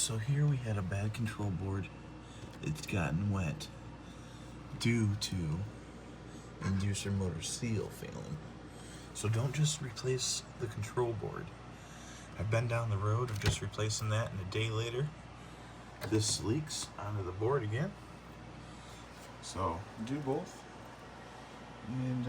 So here we had a bad control board. It's gotten wet due to inducer motor seal failing. So don't just replace the control board. I've been down the road of just replacing that, and a day later this leaks onto the board again. So do both, and